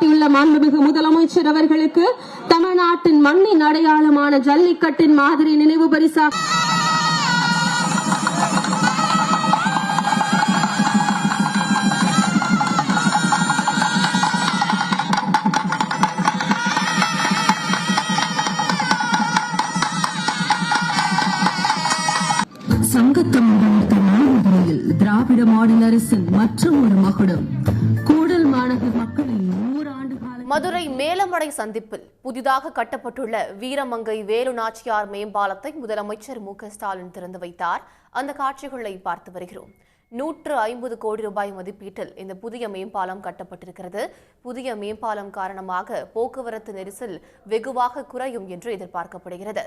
சுட்டிக்காட்டியுள்ள மாண்புமிகு முதலமைச்சர் அவர்களுக்கு தமிழ்நாட்டின் மண்ணின் அடையாளமான ஜல்லிக்கட்டின் மாதிரி நினைவு பரிசாக திராவிட மாடல் அரசின் மற்றும் ஒரு மகுடம் கூடல் மாநகர் மக்களின் 100 ஆண்டு கால மதுரை மேலமடை சந்திப்பில் புதிதாக கட்டப்பட்டுள்ள வீரமங்கை வேலு நாச்சியார் மேம்பாலத்தை முதலமைச்சர் மு.க.ஸ்டாலின் திறந்து வைத்தார். அந்த காட்சிகளை பார்த்து வருகிறோம். 150 கோடி ரூபாய் மதிப்பீட்டில் இந்த புதிய மேம்பாலம் கட்டப்பட்டிருக்கிறது. புதிய மேம்பாலம் காரணமாக போக்குவரத்து நெரிசல் வெகுவாக குறையும் என்று எதிர்பார்க்கப்படுகிறது.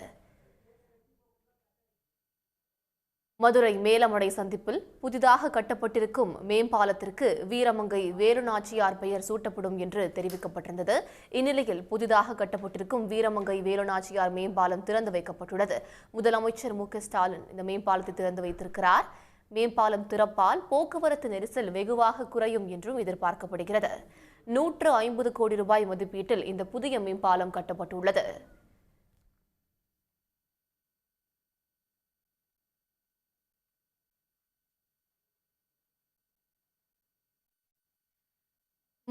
மதுரை மேலமடை சந்திப்பில் புதிதாக கட்டப்பட்டிருக்கும் மேம்பாலத்திற்கு வீரமங்கை வேலு நாச்சியார் பெயர் சூட்டப்படும் என்று தெரிவிக்கப்பட்டிருந்தது. இந்நிலையில் புதிதாக கட்டப்பட்டிருக்கும் வீரமங்கை வேலு நாச்சியார் மேம்பாலம் திறந்து வைக்கப்பட்டுள்ளது. முதலமைச்சர் மு.க.ஸ்டாலின் இந்த மேம்பாலத்தை திறந்து வைத்திருக்கிறார். மேம்பாலம் திறப்பால் போக்குவரத்து நெரிசல் வெகுவாக குறையும் என்றும் எதிர்பார்க்கப்படுகிறது. 150 கோடி ரூபாய் மதிப்பீட்டில் இந்த புதிய மேம்பாலம் கட்டப்பட்டுள்ளது.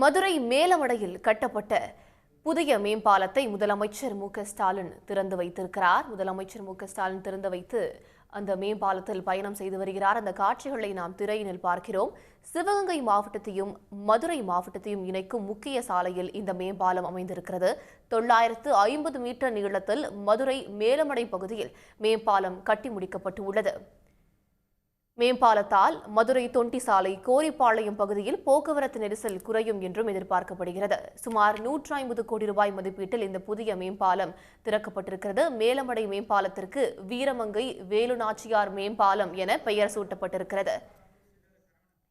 மதுரை மேலமடையில் கட்டப்பட்ட புதிய மேம்பாலத்தை முதலமைச்சர் மு.க.ஸ்டாலின் திறந்து வைத்திருக்கிறார். முதலமைச்சர் மு.க.ஸ்டாலின் திறந்து வைத்து அந்த மேம்பாலத்தில் பயணம் செய்து வருகிறார். அந்த காட்சிகளை நாம் திரையினில் பார்க்கிறோம். சிவகங்கை மாவட்டத்தையும் மதுரை மாவட்டத்தையும் இணைக்கும் முக்கிய சாலையில் இந்த மேம்பாலம் அமைந்திருக்கிறது. 950 மீட்டர் நீளத்தில் மதுரை மேலமடை பகுதியில் மேம்பாலம் கட்டி முடிக்கப்பட்டு உள்ளது. மேம்பாலத்தால் மதுரை தொண்டி சாலை கோரிப்பாளையம் பகுதியில் போக்குவரத்து நெரிசல் குறையும் என்றும் எதிர்பார்க்கப்படுகிறது. சுமார் 150 கோடி ரூபாய் மதிப்பீட்டில் இந்த புதிய மேம்பாலம் திறக்கப்பட்டிருக்கிறது. மேலமடை மேம்பாலத்திற்கு வீரமங்கை வேலு நாச்சியார் மேம்பாலம் என பெயர் சூட்டப்பட்டிருக்கிறது.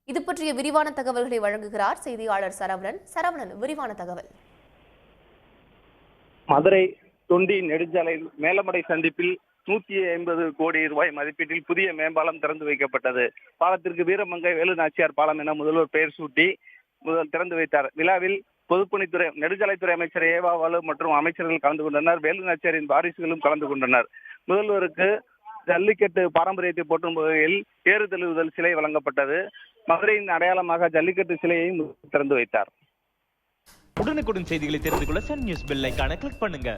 இது பற்றிய விரிவான தகவல்களை வழங்குகிறார் செய்தியாளர் சரவணன். சரவணன், விரிவான தகவல். மதுரை தொண்டி நெடுஞ்சாலை மேலமடை சந்திப்பில் 150 கோடி ரூபாய் மதிப்பீட்டில் புதிய மேம்பாலம் திறந்து வைக்கப்பட்டது. பாலத்திற்கு வீரமங்கை வேலு நாச்சியார் பாலம் என முதல்வர் பெயர் சூட்டி திறந்து வைத்தார். விழாவில் பொதுப்பணித்துறை நெடுஞ்சாலைத்துறை அமைச்சர் ஏவா வேலு மற்றும் அமைச்சர்கள் கலந்து கொண்டனர். வேலு நாச்சியாரின் வாரிசுகளும் கலந்து கொண்டனர். முதல்வருக்கு ஜல்லிக்கட்டு பாரம்பரியத்தை போற்றும் வகையில் ஏறு தழுவுதல் சிலை வழங்கப்பட்டது. மதுரையின் அடையாளமாக ஜல்லிக்கட்டு சிலையையும் திறந்து வைத்தார். உடனுக்குடன் செய்திகளை தெரிந்து கொள்ள சன் நியூஸ் பெல் ஐகானை கிளிக் பண்ணுங்க.